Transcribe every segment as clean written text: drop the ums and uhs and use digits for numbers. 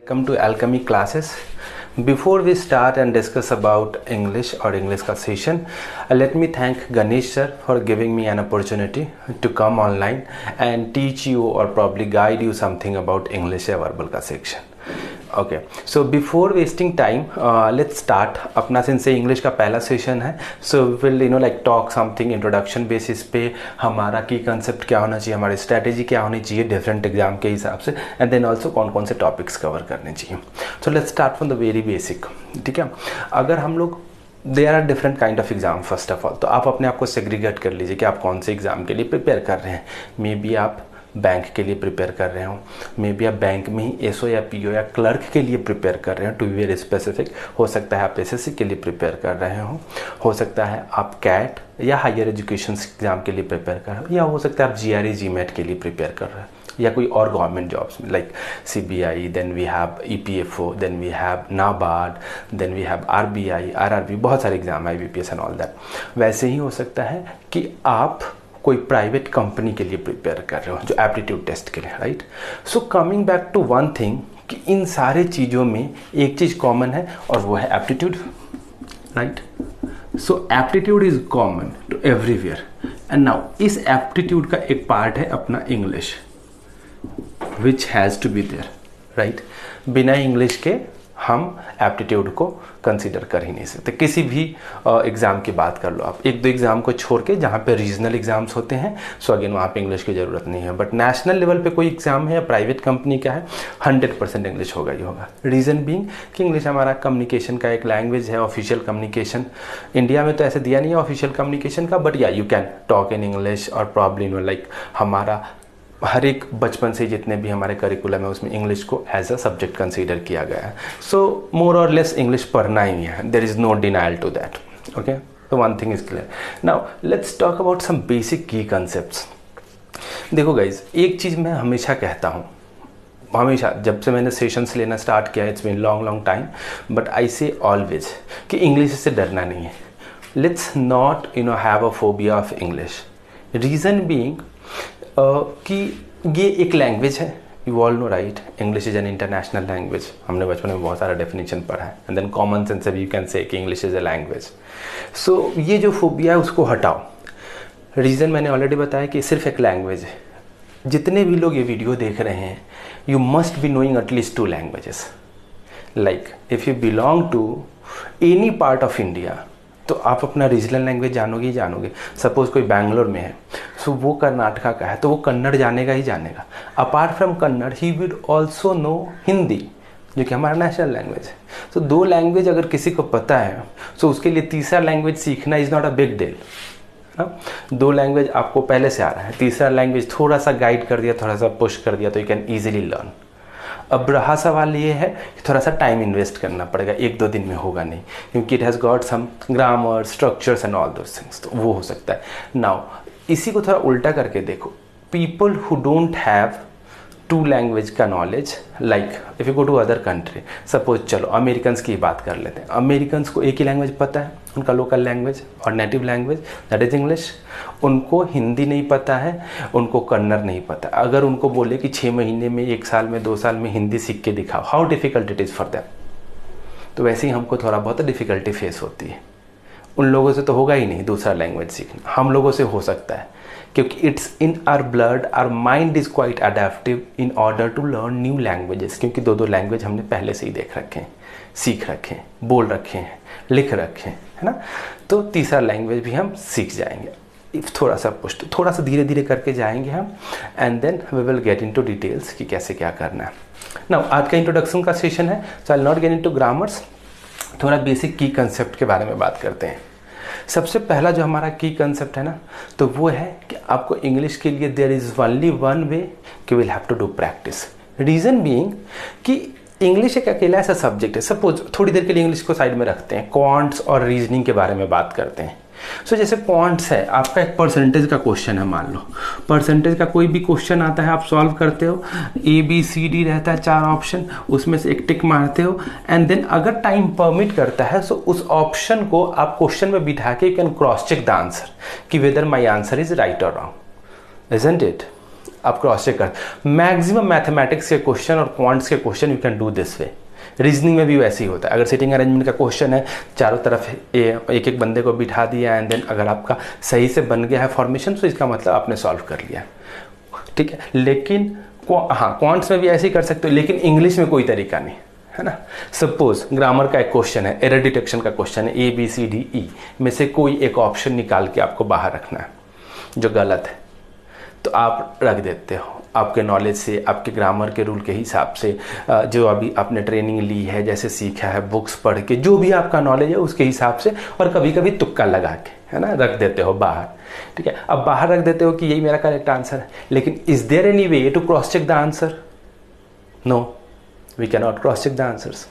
Welcome to Alchemy classes. Before we start and discuss about English or English का session, let me thank Ganesh sir for giving me an opportunity to come online and teach you or probably guide you something about English या verbal का section. Okay, so before wasting time, let's start. अपना since English का पहला session है, so we will talk something introduction basis पे हमारा की concept क्या होना चाहिए, हमारी स्ट्रैटेजी क्या होनी चाहिए डिफरेंट एग्जाम के हिसाब से, एंड देन ऑल्सो कौन कौन से टॉपिक्स कवर करने चाहिए. So let's start from the very basic. ठीक है, अगर हम लोग there are different kind of exam. First of all तो आप अपने आप को सेग्रीगेट कर लीजिए कि आप कौन से एग्जाम के लिए प्रिपेयर कर रहे हैं. मे बी आप बैंक के लिए प्रिपेयर कर रहे हो, मे बी आप बैंक में ही एसओ या पीओ या क्लर्क के लिए प्रिपेयर कर रहे हो, टू बी वेरी स्पेसिफिक. हो सकता है आप एसएससी के लिए प्रिपेयर कर रहे हो सकता है आप कैट या हायर एजुकेशन एग्जाम के लिए प्रिपेयर कर रहे हो, या हो सकता है आप जीआरई जीमेट के लिए प्रिपेयर कर रहे हो, या कोई और गवर्नमेंट जॉब्स में like CBI, then we have EPFO, then we have NABARD, then we have RBI, RRB, बहुत सारे एग्जाम है, आईबीपीएस एंड ऑल दैट. वैसे ही हो सकता है कि आप कोई प्राइवेट कंपनी के लिए प्रिपेयर कर रहे हो, जो एप्टीट्यूड टेस्ट के लिए, right. So coming back to one thing कि इन सारे चीज़ों में एक चीज़ कॉमन है और वो है aptitude, right. So aptitude is common to everywhere. And now इस एप्टीट्यूड का एक पार्ट है अपना English, which has to be there, right. बिना इंग्लिश के हम एप्टीट्यूड को कंसीडर कर ही नहीं सकते. किसी भी एग्ज़ाम की बात कर लो आप, एक दो एग्ज़ाम को छोड़ के जहाँ पे रीजनल एग्ज़ाम्स होते हैं, सो अगेन वहाँ पे इंग्लिश की ज़रूरत नहीं है. बट नेशनल लेवल पे कोई एग्ज़ाम है या प्राइवेट कंपनी का है, 100% इंग्लिश होगा ही होगा. रीज़न बीइंग कि इंग्लिश हमारा कम्युनिकेशन का एक लैंग्वेज है, ऑफिशियल कम्युनिकेशन. इंडिया में तो ऐसे दिया नहीं है ऑफिशियल कम्युनिकेशन का, बट या you can talk in English और प्रॉब्ली लाइक हमारा हर एक बचपन से जितने भी हमारे करिकुलम है उसमें इंग्लिश को एज अ सब्जेक्ट कंसीडर किया गया है. सो मोर और लेस इंग्लिश पढ़ना ही है, there is no denial to that. Okay, तो one thing is clear. Now let's talk about some basic की कंसेप्ट्स. देखो गाइज, एक चीज़ मैं हमेशा कहता हूँ, हमेशा जब से मैंने सेशंस लेना स्टार्ट किया, it's been long time, but I say always कि इंग्लिश से डरना नहीं है. Let's not have a phobia of English. Reason being कि ये एक लैंग्वेज है, you all know right. English is an international language. हमने बचपन में बहुत सारा डेफिनेशन पढ़ा है, एंड देन कॉमन सेंस से यू कैन से कि English is a language. So ये जो फोबिया है उसको हटाओ. रीज़न मैंने ऑलरेडी बताया कि सिर्फ एक लैंग्वेज है. जितने भी लोग ये वीडियो देख रहे हैं, you must be knowing at least 2 languages. Like if you belong to any part of India, तो आप अपना रीजनल लैंग्वेज जानोगे ही जानोगे. सपोज कोई बैंगलोर में है, सो वो कर्नाटका का है, तो वो कन्नड़ जानेगा ही जानेगा. Apart from Kannada he will also know Hindi, जो कि हमारा नेशनल लैंग्वेज है. तो 2 लैंग्वेज अगर किसी को पता है, सो उसके लिए तीसरा लैंग्वेज सीखना is not a big deal. 2 language आपको पहले से आ रहा है, तीसरा लैंग्वेज थोड़ा सा गाइड कर दिया, थोड़ा सा पुश कर दिया, तो यू कैन ईजिली लर्न. अब रहा सवाल ये है कि थोड़ा सा टाइम इन्वेस्ट करना पड़ेगा, 1-2 दिन में होगा नहीं, क्योंकि it has got some grammar, structures and all those things, तो वो हो सकता है. नाउ इसी को थोड़ा उल्टा करके देखो. People who don't have 2 language का knowledge, like if you go to other country, suppose चलो अमेरिकन्स की बात कर लेते हैं. अमेरिकन्स को एक ही लैंग्वेज पता है, उनका लोकल लैंग्वेज और native language, that is English. उनको हिंदी नहीं पता है, उनको कन्नड़ नहीं पता. अगर उनको बोले कि 6 महीने में, 1 साल में, 2 साल में हिंदी सीख के दिखाओ, how difficult it is for them. तो वैसे ही हमको थोड़ा बहुत डिफ़िकल्टी फेस होती है. उन लोगों से तो होगा ही नहीं दूसरा लैंग्वेज सीखना, हम लोगों से हो सकता है, क्योंकि it's in our blood, our mind is quite adaptive in order to learn new languages. क्योंकि 2 लैंग्वेज हमने पहले से ही देख रखे हैं, सीख रखे हैं, बोल रखे हैं, लिख रखे हैं, है ना. तो तीसरा लैंग्वेज भी हम सीख जाएंगे. थोड़ा सा पुश, थोड़ा सा धीरे धीरे करके जाएंगे हम, and then we will get into details कि कैसे क्या करना है. नाउ आज का इंट्रोडक्शन का सेशन है, so I will not get into grammars. थोड़ा बेसिक की कंसेप्ट के बारे में बात करते हैं. सबसे पहला जो हमारा की कंसेप्ट है ना, तो वो है कि आपको इंग्लिश के लिए there is only one way, कि will have to do practice. Reason being कि इंग्लिश एक अकेला ऐसा सब्जेक्ट है. सपोज थोड़ी देर के लिए इंग्लिश को साइड में रखते हैं, क्वांट्स और रीजनिंग के बारे में बात करते हैं. सो जैसे क्वांट्स है, आपका एक परसेंटेज का क्वेश्चन है, मान लो परसेंटेज का कोई भी क्वेश्चन आता है, आप सॉल्व करते हो, ABCD रहता है 4 ऑप्शन, उसमें से एक टिक मारते हो, एंड देन अगर टाइम परमिट करता है सो उस ऑप्शन को आप क्वेश्चन में बिठा के you can cross check the answer कि whether my answer is right or wrong, isn't it. आप क्रॉस चेक कर। मैक्सिमम मैथमेटिक्स के क्वेश्चन और क्वांट्स के question you can do this way. Reasoning में भी वैसे ही होता है। अगर सिटिंग अरेंजमेंट का क्वेश्चन है, चारों तरफ एक एक बंदे को बिठा दिया एंड देन अगर आपका सही से बन गया है फॉर्मेशन, तो इसका मतलब आपने सॉल्व कर लिया, ठीक है। लेकिन हाँ, क्वांट्स में भी ऐसे ही कर सकते हो, लेकिन इंग्लिश में कोई तरीका नहीं है ना। सपोज ग्रामर का एक क्वेश्चन है, एरर डिटेक्शन का क्वेश्चन है, ABCDE में से कोई एक ऑप्शन निकाल के आपको बाहर रखना है जो गलत है, तो आप रख देते हो आपके नॉलेज से, आपके ग्रामर के रूल के हिसाब से, जो अभी आपने ट्रेनिंग ली है, जैसे सीखा है, बुक्स पढ़ के, जो भी आपका नॉलेज है उसके हिसाब से, और कभी कभी तुक्का लगा के, है ना, रख देते हो बाहर, ठीक है। अब बाहर रख देते हो कि यही मेरा करेक्ट आंसर है, लेकिन is there any way to cross check the answer? No, we can not cross check the answers,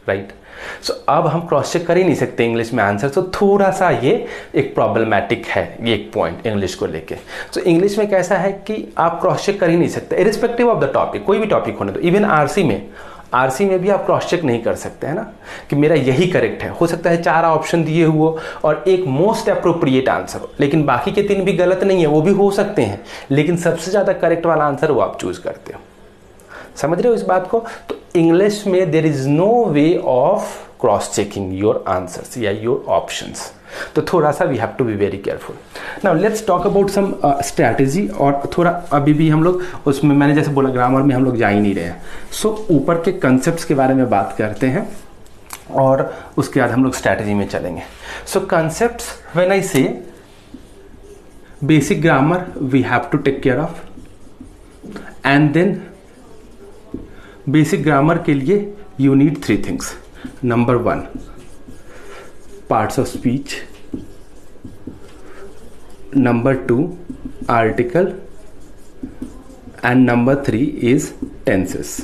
right. So अब हम क्रॉस चेक कर ही नहीं सकते इंग्लिश में आंसर, तो थोड़ा सा ये एक प्रॉब्लमैटिक है, ये एक पॉइंट इंग्लिश को लेके। सो इंग्लिश में कैसा है कि आप क्रॉस चेक कर ही नहीं सकते, इरिस्पेक्टिव ऑफ द टॉपिक, कोई भी टॉपिक होने दो। इवन आरसी में भी आप क्रॉस चेक नहीं कर सकते, है ना, कि मेरा यही करेक्ट है। हो सकता है 4 ऑप्शन दिए हुए और एक मोस्ट अप्रोप्रिएट आंसर हो, लेकिन बाकी के 3 भी गलत नहीं है, वो भी हो सकते हैं, लेकिन सबसे ज़्यादा करेक्ट वाला आंसर वो आप चूज करते हो। समझ रहे हो इस बात को? तो इंग्लिश में there is no way of cross checking your answers या योर ऑप्शंस, तो थोड़ा सा we have to be very careful. Now let's talk about some strategy, और थोड़ा अभी भी हम लोग उसमें, मैंने जैसे बोला ग्रामर में हम लोग जा ही नहीं रहे हैं। सो ऊपर के कंसेप्ट्स के बारे में बात करते हैं और उसके बाद हम लोग स्ट्रैटेजी में चलेंगे। सो concepts, when I say basic grammar we have to take care of, and then basic grammar के लिए you need 3 things. Number 1, parts of speech, number 2, article, and number 3 is tenses.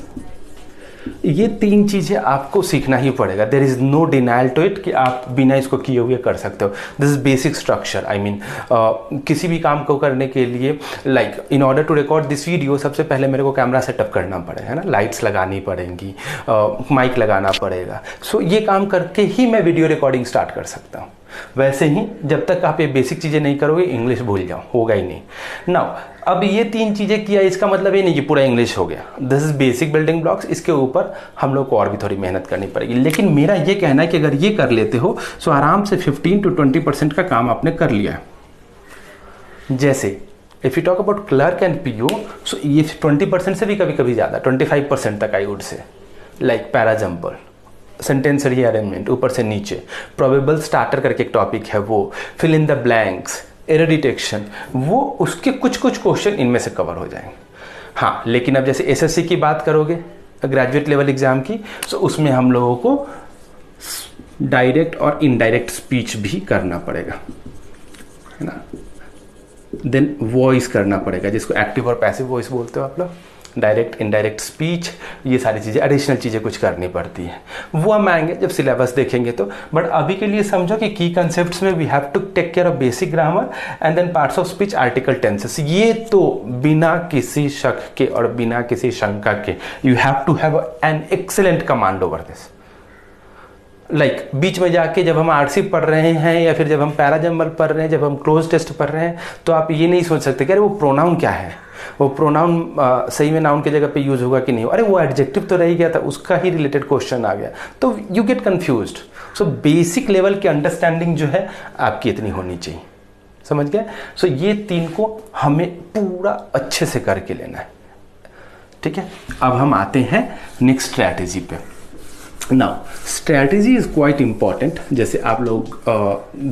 ये 3 चीजें आपको सीखना ही पड़ेगा। There is no denial to it कि आप बिना इसको किए हुए कर सकते हो। This is basic structure. I mean किसी भी काम को करने के लिए, like in order to record this video, सबसे पहले मेरे को कैमरा सेटअप करना पड़ेगा, है ना, लाइट्स लगानी पड़ेंगी, माइक लगाना पड़ेगा। सो ये काम करके ही मैं वीडियो रिकॉर्डिंग स्टार्ट कर सकता हूँ। वैसे ही जब तक आप ये बेसिक चीज़ें नहीं करोगे, इंग्लिश भूल जाओ, होगा ही नहीं। नाउ अब ये 3 चीज़ें किया, इसका मतलब ये नहीं कि पूरा इंग्लिश हो गया। This is basic building blocks. इसके ऊपर हम लोग को और भी थोड़ी मेहनत करनी पड़ेगी, लेकिन मेरा ये कहना है कि अगर ये कर लेते हो तो आराम से 15 to 20% का काम आपने कर लिया है। जैसे if you talk about clerk and PO, so ये 20% से भी कभी कभी ज़्यादा, 25% तक I would say. Like parajumble, sentence rearrangement ऊपर से नीचे, प्रोबेबल स्टार्टर करके एक टॉपिक है वो, fill in the blanks, error detection, वो उसके कुछ क्वेश्चन इनमें से कवर हो जाएंगे। हाँ, लेकिन अब जैसे एसएससी की बात करोगे, ग्रेजुएट लेवल एग्जाम की, तो उसमें हम लोगों को डायरेक्ट और इनडायरेक्ट स्पीच भी करना पड़ेगा, है ना। देन वॉइस करना पड़ेगा, जिसको एक्टिव और पैसिव वॉइस बोलते हो आप लोग। डायरेक्ट इनडायरेक्ट स्पीच, ये सारी चीज़ें, एडिशनल चीज़ें कुछ करनी पड़ती हैं, वो हम आएंगे जब सिलेबस देखेंगे तो। बट अभी के लिए समझो कि की कंसेप्ट्स में we have to take care of basic grammar and then parts of speech, article, tenses. ये तो बिना किसी शक के और बिना किसी शंका के you have to have an excellent command over this. Like बीच में जाके जब हम आरसी पढ़ रहे हैं या फिर जब हम पैराजम्बल पढ़ रहे हैं, जब हम क्लोज टेस्ट पढ़ रहे हैं, तो आप ये नहीं सोच सकते कि अरे वो प्रोनाउन क्या है, वो प्रोनाउन सही में नाउन की जगह पे यूज होगा कि नहीं, अरे वो एडजेक्टिव तो रह गया था, उसका ही रिलेटेड क्वेश्चन आ गया, तो you get confused. So basic level की अंडरस्टैंडिंग जो है आपकी इतनी होनी चाहिए, समझ गए। सो ये 3 को हमें पूरा अच्छे से करके लेना है, ठीक है। अब हम आते हैं नेक्स्ट स्ट्रैटेजी पे। Now strategy is quite important. जैसे आप लोग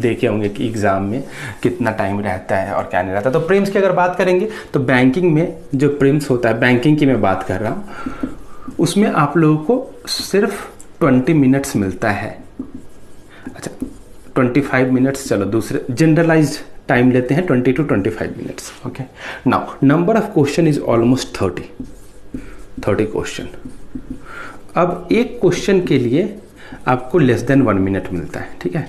देखे होंगे कि एग्जाम में कितना टाइम रहता है और क्या नहीं रहता। तो प्रीम्स की अगर बात करेंगे तो बैंकिंग में जो प्रीम्स होता है, बैंकिंग की मैं बात कर रहा हूँ, उसमें आप लोगों को सिर्फ 20 मिनट्स मिलता है। अच्छा 25 मिनट्स, चलो दूसरे जनरलाइज्ड टाइम लेते हैं 20 to 25 minutes, okay. Now number of question is almost 30 question. अब एक क्वेश्चन के लिए आपको लेस देन 1 मिनट मिलता है, ठीक है,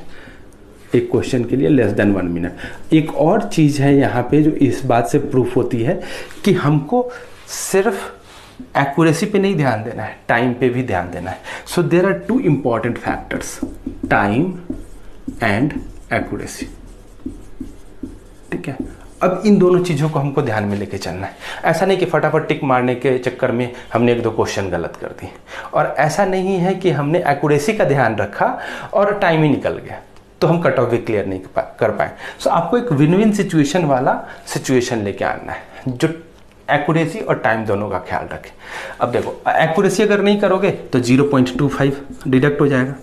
एक क्वेश्चन के लिए लेस देन 1 मिनट। एक और चीज़ है यहाँ पे जो इस बात से प्रूफ होती है कि हमको सिर्फ एक्यूरेसी पे नहीं ध्यान देना है, टाइम पे भी ध्यान देना है। So there are 2 important factors, time and accuracy, ठीक है। अब इन दोनों चीज़ों को हमको ध्यान में लेके चलना है। ऐसा नहीं कि फटाफट टिक मारने के चक्कर में हमने 1-2 क्वेश्चन गलत कर दिए, और ऐसा नहीं है कि हमने एक्यूरेसी का ध्यान रखा और टाइम ही निकल गया तो हम कट ऑफ भी क्लियर नहीं कर पाए। सो आपको एक विन विन सिचुएशन वाला सिचुएशन लेके आना है जो एक्यूरेसी और टाइम दोनों का ख्याल रखे। अब देखो, एक्यूरेसी अगर नहीं करोगे तो 0.25 डिडक्ट हो जाएगा,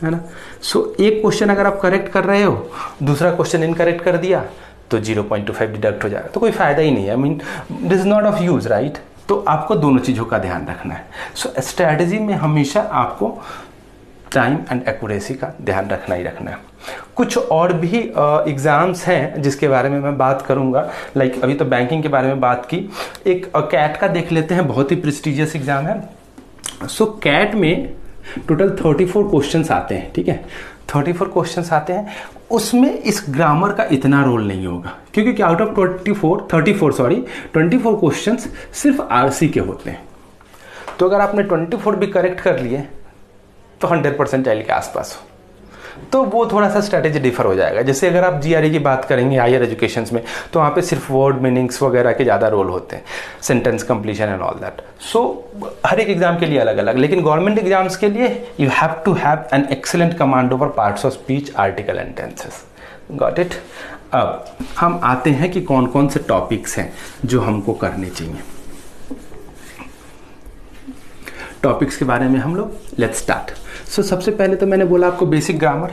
है ना। सो एक क्वेश्चन अगर आप करेक्ट कर रहे हो, दूसरा क्वेश्चन इनकरेक्ट कर दिया तो 0.25 डिडक्ट हो जाएगा, तो कोई फायदा ही नहीं है। I mean this is not of use, right. तो आपको दोनों चीज़ों का ध्यान रखना है। सो स्ट्रैटेजी में हमेशा आपको टाइम एंड एक्यूरेसी का ध्यान रखना ही रखना है। कुछ और भी एग्ज़ाम्स हैं जिसके बारे में मैं बात करूंगा, लाइक अभी तो बैंकिंग के बारे में बात की, एक कैट का देख लेते हैं, बहुत ही प्रेस्टिजियस एग्जाम है। सो कैट में टोटल 34 क्वेश्चंस आते हैं, ठीक है, 34 क्वेश्चंस आते हैं। उसमें इस ग्रामर का इतना रोल नहीं होगा, क्योंकि आउट ऑफ 24 क्वेश्चंस सिर्फ आरसी के होते हैं। तो अगर आपने 24 भी करेक्ट कर लिए तो 100% के आसपास हो, तो वो थोड़ा सा स्ट्रैटेजी डिफर हो जाएगा। जैसे अगर आप जीआरई की बात करेंगे हायर एजुकेशन में, तो वहाँ पे सिर्फ वर्ड मीनिंग्स वगैरह के ज़्यादा रोल होते हैं, sentence completion and all that. So हर एक एग्जाम के लिए अलग अलग, लेकिन गवर्नमेंट एग्जाम्स के लिए you have to have an excellent command over parts of speech, article and tenses. Got it. अब हम आते हैं कि कौन कौन से टॉपिक्स हैं जो हमको करने चाहिए। टॉपिक्स के बारे में हम लोग लेट्स स्टार्ट। सो सबसे पहले तो मैंने बोला आपको बेसिक ग्रामर।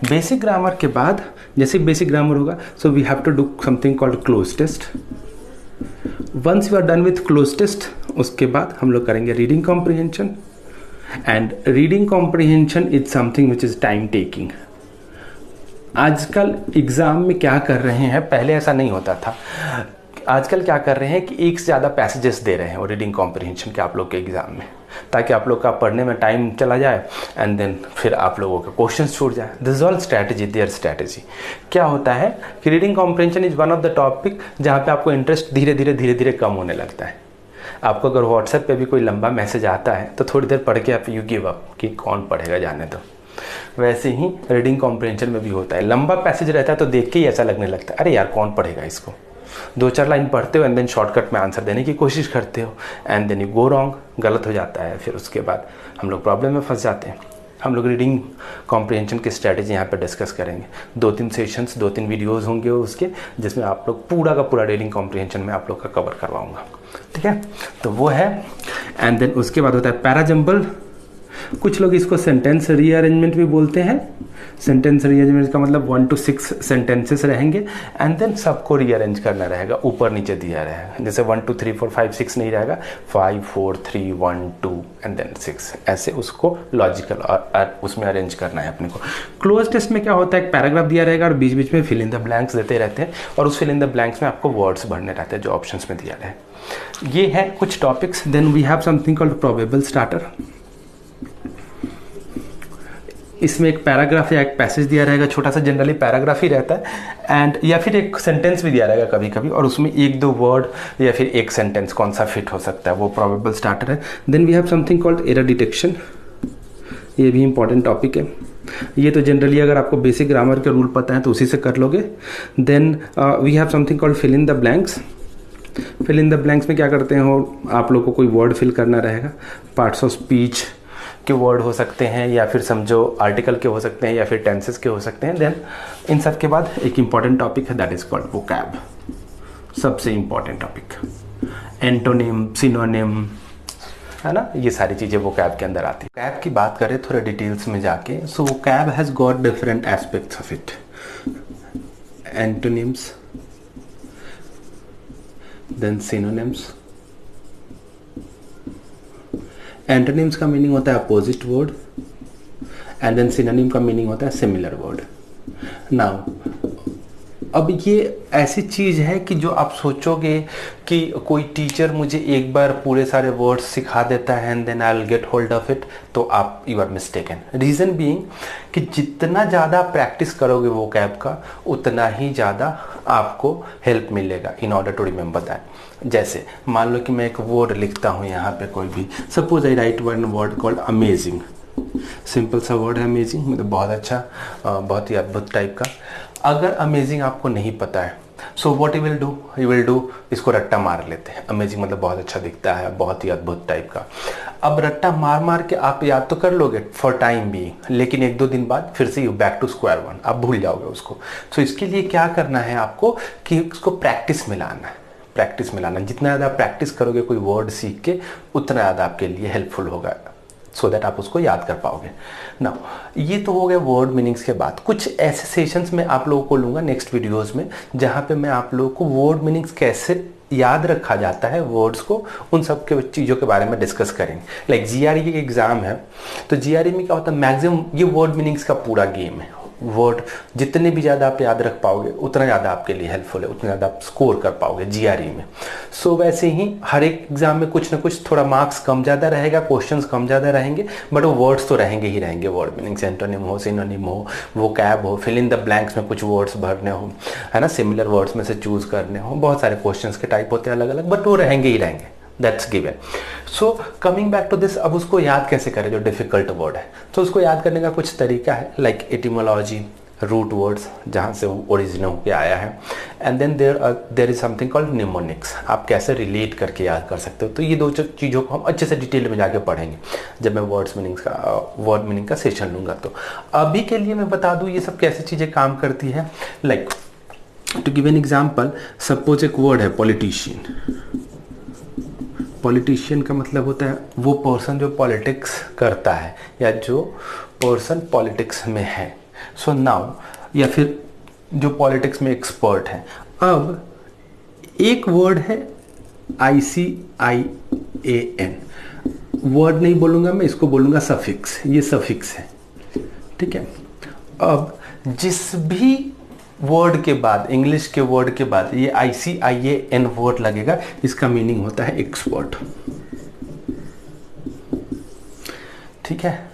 बेसिक ग्रामर के बाद जैसे बेसिक ग्रामर होगा, so we have to do something called cloze test. Once you are done with cloze test, उसके बाद हम लोग करेंगे reading comprehension, and reading comprehension is something which is time taking. आजकल एग्जाम में क्या कर रहे हैं, पहले ऐसा नहीं होता था, आजकल क्या कर रहे हैं कि एक से ज़्यादा पैसेजेस दे रहे हैं और रीडिंग कॉम्प्रिहेंशन के आप लोग के एग्जाम में, ताकि आप लोग का पढ़ने में टाइम चला जाए एंड देन फिर आप लोगों के क्वेश्चंस छूट जाए। This is all strategy, their strategy. क्या होता है कि reading comprehension is one of the topic जहाँ पे आपको इंटरेस्ट धीरे धीरे कम होने लगता है। आपको अगर व्हाट्सएप पे भी कोई लंबा मैसेज आता है तो थोड़ी देर पढ़ के आप यू गिव अप कि कौन पढ़ेगा, जाने दो। वैसे ही रीडिंग कॉम्प्रिहेंशन में भी होता है, लंबा पैसेज रहता है तो देख के ही ऐसा लगने लगता है अरे यार कौन पढ़ेगा इसको। 2-4 लाइन पढ़ते हो एंड देन शॉर्टकट में आंसर देने की कोशिश करते हो and then you go wrong, गलत हो जाता है, फिर उसके बाद हम लोग प्रॉब्लम में फंस जाते हैं। हम लोग रीडिंग कॉम्प्रिहेंशन की स्ट्रैटेजी यहाँ पे डिस्कस करेंगे। 2-3 सेशंस, 2-3 वीडियोस होंगे उसके, जिसमें आप लोग पूरा का पूरा रीडिंग कॉम्प्रिहेंशन में आप लोग का कवर करवाऊंगा, ठीक है। तो वो है। एंड देन उसके बाद होता है पैराजम्बल। कुछ लोग इसको सेंटेंस रीअरेंजमेंट भी बोलते हैं। सेंटेंस रीअरेंजमेंट का मतलब 1 to 6 सेंटेंसेस रहेंगे एंड देन सबको रीअरेंज करना रहेगा, ऊपर नीचे दिया रहेगा। जैसे 1 2 3 4 5 6 नहीं रहेगा, 5 4 3 1 2 एंड देन 6, ऐसे उसको लॉजिकल और उसमें अरेंज करना है अपने को। क्लोज टेस्ट में क्या होता है, एक पैराग्राफ दिया रहेगा और बीच बीच में फिल इन द ब्लैंक्स देते रहते हैं, और उस फिल इन द ब्लैंक्स में आपको वर्ड्स भरने रहते हैं जो ऑप्शंस में दिया रहे। ये है कुछ topics. Then we have something called probable starter. इसमें एक पैराग्राफ या एक पैसेज दिया रहेगा, छोटा सा, जनरली पैराग्राफ ही रहता है, एंड या फिर एक सेंटेंस भी दिया रहेगा कभी कभी, और उसमें 1-2 वर्ड या फिर एक सेंटेंस कौन सा फिट हो सकता है, वो प्रोबेबल स्टार्टर है। Then we have something called error detection. ये भी इंपॉर्टेंट टॉपिक है। ये तो जनरली अगर आपको बेसिक ग्रामर के रूल पता है तो उसी से कर लोगे। Then we have something called fill in the blanks. Fill in the blanks में क्या करते हैं, आप लोग को कोई वर्ड फिल करना रहेगा। पार्ट्स ऑफ स्पीच के वर्ड हो सकते हैं, या फिर समझो आर्टिकल के हो सकते हैं, या फिर टेंसेस के हो सकते हैं। देन इन सब के बाद एक इंपॉर्टेंट टॉपिक है, दैट इज कॉल्ड वोकैब। सबसे इंपॉर्टेंट टॉपिक, एंटोनिम, सिनोनिम, है ना, ये सारी चीज़ें वोकैब के अंदर आती है। वोकैब की बात करें थोड़े डिटेल्स में जाके, so vocab has got different aspects of it. Antonyms, then synonyms. Antonyms का मीनिंग होता है opposite word, and then synonym का मीनिंग होता है सिमिलर वर्ड। नाउ अब ये ऐसी चीज़ है कि जो आप सोचोगे कि कोई टीचर मुझे एक बार पूरे सारे वर्ड्स सिखा देता है and then I will get hold of it, तो आप you are mistaken. Reason being कि जितना ज़्यादा प्रैक्टिस करोगे वोकैब का, उतना ही ज़्यादा आपको हेल्प मिलेगा in order to remember that. जैसे मान लो कि मैं एक वर्ड लिखता हूँ यहाँ पे, कोई भी, suppose I right one word called amazing. Simple सा वर्ड है अमेजिंग, मतलब बहुत अच्छा, बहुत ही अद्भुत टाइप का। अगर अमेजिंग आपको नहीं पता है so what you will do, इसको रट्टा मार लेते हैं। अमेजिंग मतलब बहुत अच्छा दिखता है, बहुत ही अद्भुत टाइप का। अब रट्टा मार मार के आप याद तो कर लोगे फॉर टाइम भी, लेकिन 1-2 दिन बाद फिर से you back to square one, आप भूल जाओगे उसको। सो इसके लिए क्या करना है आपको कि उसको प्रैक्टिस में लाना है, प्रैक्टिस में लाना। जितना ज़्यादा प्रैक्टिस करोगे कोई वर्ड सीख के, उतना ज़्यादा आपके लिए हेल्पफुल होगा, सो दैट आप उसको याद कर पाओगे ना। ये तो हो गया वर्ड मीनिंग्स के बाद। कुछ ऐसे सेशंस में आप लोगों को लूँगा नेक्स्ट वीडियोस में, जहाँ पे मैं आप लोगों को वर्ड मीनिंग्स कैसे याद रखा जाता है, वर्ड्स को, उन सब के चीज़ों के बारे में डिस्कस करेंगे। लाइक जीआरई का एग्जाम है, तो जीआरई में क्या होता है, मैक्सिमम ये वर्ड मीनिंग्स का पूरा गेम है। वर्ड जितने भी ज़्यादा आप याद रख पाओगे, उतना ज़्यादा आपके लिए हेल्पफुल है, उतना ज़्यादा आप स्कोर कर पाओगे जीआरई में। सो वैसे ही हर एक एग्जाम में कुछ ना कुछ थोड़ा मार्क्स कम ज़्यादा रहेगा, क्वेश्चंस कम ज़्यादा रहेंगे, बट वो वर्ड्स तो रहेंगे ही रहेंगे। वर्ड मीनिंग एंटोनिम हो, सिनोनिम हो, वोकैब हो, फिल इन द ब्लैंक्स में कुछ वर्ड्स भरने हो, है ना, सिमिलर वर्ड्स में से चूज करने हो, बहुत सारे क्वेश्चंस के टाइप होते हैं अलग अलग, बट वो रहेंगे ही रहेंगे, that's given. So coming back to this, अब उसको याद कैसे करें जो डिफिकल्ट वर्ड है। तो उसको याद करने का कुछ तरीका है, लाइक एटिमोलॉजी, रूट वर्ड्स जहाँ से वो ओरिजिन होके आया है, and then there is something called mnemonics, आप कैसे रिलेट करके याद कर सकते हो। तो ये दो चीज़ों को हम अच्छे से डिटेल में जाके पढ़ेंगे जब मैं वर्ड मीनिंग का सेशन लूँगा। तो अभी के लिए मैं बता दूँ ये सब कैसे चीज़ें काम करती है। Like to give an example, suppose एक वर्ड है पॉलिटिशियन। पॉलिटिशियन का मतलब होता है वो पर्सन जो पॉलिटिक्स करता है, या जो पर्सन पॉलिटिक्स में है। सो नाउ, या फिर जो पॉलिटिक्स में एक्सपर्ट है। अब एक वर्ड है ICIAN, वर्ड नहीं बोलूँगा मैं, इसको बोलूँगा सफिक्स, ये सफिक्स है, ठीक है। अब जिस भी वर्ड के बाद, इंग्लिश के वर्ड के बाद ये ICIAN वर्ड लगेगा, इसका मीनिंग होता है एक्सपर्ट, ठीक है।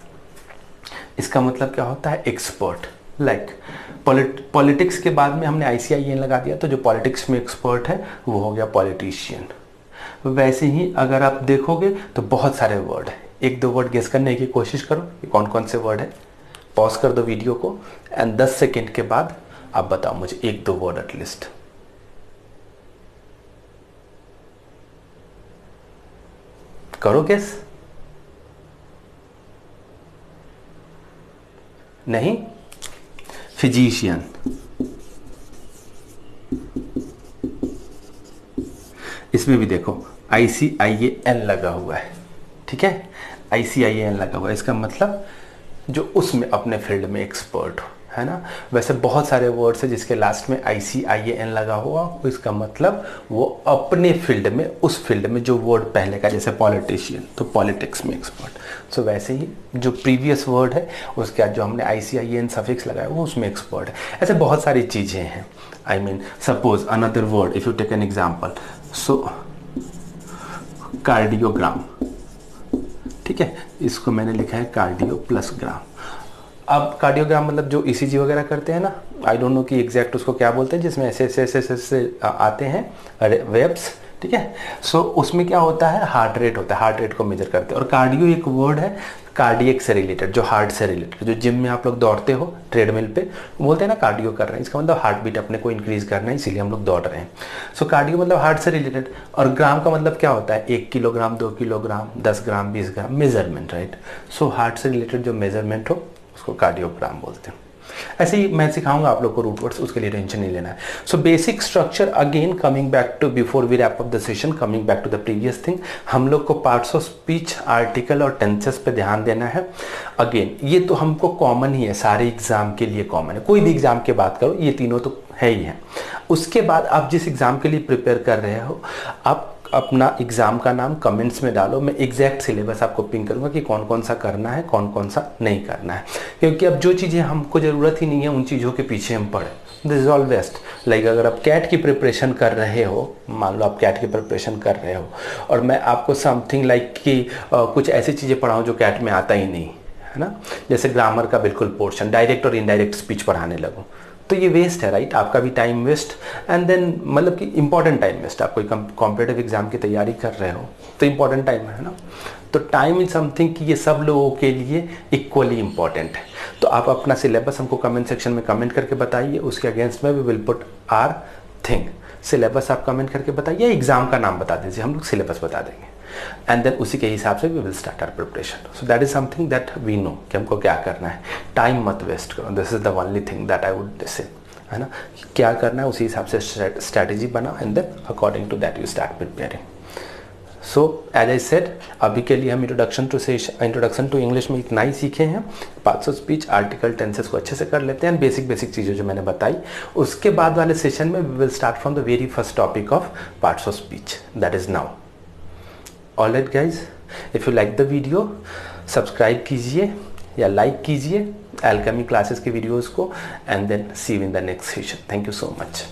इसका मतलब क्या होता है, एक्सपर्ट। लाइक पॉलिटिक्स के बाद में हमने ICIAN लगा दिया, तो जो पॉलिटिक्स में एक्सपर्ट है वो हो गया पॉलिटिशियन। वैसे ही अगर आप देखोगे तो बहुत सारे वर्ड है, 1-2 वर्ड गेस करने की कोशिश करो कि कौन कौन से वर्ड है। पॉज कर दो वीडियो को एंड 10 सेकेंड के बाद आप बताओ मुझे 1-2 वर्ड एटलीस्ट। करो गेस। नहीं, फिजिशियन, इसमें भी देखो ICIAN लगा हुआ है, ठीक है। ICIAN लगा हुआ है, इसका मतलब जो उसमें अपने फील्ड में एक्सपर्ट हो, है ना। वैसे बहुत सारे वर्ड्स हैं जिसके लास्ट में ICIAN लगा हुआ, इसका मतलब वो अपने फील्ड में, उस फील्ड में जो वर्ड पहले का, जैसे पॉलिटिशियन तो पॉलिटिक्स में एक्सपर्ट। सो वैसे ही जो प्रीवियस वर्ड है उसके बाद जो हमने ICIAN सफिक्स लगाया वो उसमें एक्सपर्ट है। ऐसे बहुत सारी चीज़ें हैं। I mean suppose another word, if you take an example, so cardiogram, ठीक है, इसको मैंने लिखा है कार्डियो प्लस ग्राम। अब कार्डियोग्राम मतलब जो ECG वगैरह करते हैं ना, आई डोंट नो कि एग्जैक्ट उसको क्या बोलते हैं, जिसमें ऐसे आते हैं वेव्स, ठीक है। सो उसमें क्या होता है, हार्ट रेट होता है, हार्ट रेट को मेजर करते हैं। और कार्डियो एक वर्ड है कार्डियक से रिलेटेड, जो हार्ट से रिलेटेड, जो जिम में आप लोग दौड़ते हो ट्रेडमिल पे, बोलते हैं ना कार्डियो कर रहे हैं, इसका मतलब हार्ट बीट अपने को इंक्रीज करना है, इसीलिए हम लोग दौड़ रहे हैं। सो कार्डियो मतलब हार्ट से रिलेटेड। और ग्राम का मतलब क्या होता है, 1 किलोग्राम, 2 किलोग्राम, 10 ग्राम, 20 ग्राम, मेजरमेंट, राइट। सो हार्ट से रिलेटेड जो मेजरमेंट हो उसको कार्डियोग्राम बोलते हैं। ऐसे ही मैं सिखाऊंगा आप लोग को रूट वर्ड्स, उसके लिए टेंशन नहीं लेना है। So basic structure, again coming back to, before we wrap up the session, coming back to the previous thing, हम लोग को पार्ट्स ऑफ स्पीच, आर्टिकल और टेंसेस पे ध्यान देना है। अगेन ये तो हमको कॉमन ही है, सारे एग्जाम के लिए कॉमन है, कोई भी एग्जाम की बात करो ये तीनों तो है ही है। उसके बाद आप जिस एग्जाम के लिए प्रिपेयर कर रहे हो, आप अपना एग्ज़ाम का नाम कमेंट्स में डालो, मैं एग्जैक्ट सिलेबस आपको पिंग करूंगा कि कौन कौन सा करना है, कौन कौन सा नहीं करना है। क्योंकि अब जो चीज़ें हमको ज़रूरत ही नहीं है उन चीज़ों के पीछे हम पढ़े, this is all waste. Like अगर आप कैट की प्रिपरेशन कर रहे हो, मान लो आप कैट की प्रिपरेशन कर रहे हो और मैं आपको समथिंग लाइक कि कुछ ऐसी चीज़ें पढ़ाऊँ जो कैट में आता ही नहीं है ना, जैसे ग्रामर का बिल्कुल पोर्शन, डायरेक्ट और इनडायरेक्ट स्पीच पढ़ाने लगूँ, तो ये वेस्ट है, राइट। आपका भी टाइम वेस्ट, एंड देन मतलब कि इंपॉर्टेंट टाइम वेस्ट। आप कोई कॉम्पिटेटिव एग्जाम की तैयारी कर रहे हो तो इंपॉर्टेंट टाइम है ना। तो टाइम इज समथिंग कि ये सब लोगों के लिए इक्वली इंपॉर्टेंट है। तो आप अपना सिलेबस हमको कमेंट सेक्शन में कमेंट करके बताइए, उसके अगेंस्ट में we will put our thing. Syllabus आप कमेंट करके बताइए, एग्जाम का नाम बता दीजिए, हम लोग सिलेबस बता देंगे, एंड देन उसी के हिसाब से we will start our preparation. So that is something that we know कि हमको क्या करना है। टाइम मत वेस्ट करो, this is the only thing that I would say, है ना। क्या करना है उसी हिसाब से स्ट्रैटेजी बनाओ, and then according to that you start preparing. So as I said, अभी के लिए हम इंट्रोडक्शन टू इंग्लिश में इतना ही सीखे हैं। Parts of speech, article, tenses को अच्छे से कर लेते हैं, बेसिक चीज़ें जो मैंने बताई। उसके बाद वाले सेशन में we will start from the very first topic of parts of speech, that is now. Alright guys, if you like the video, subscribe कीजिए या लाइक कीजिए एल्केमी क्लासेस के वीडियोज़ को, and then see you in the next session. Thank you so much.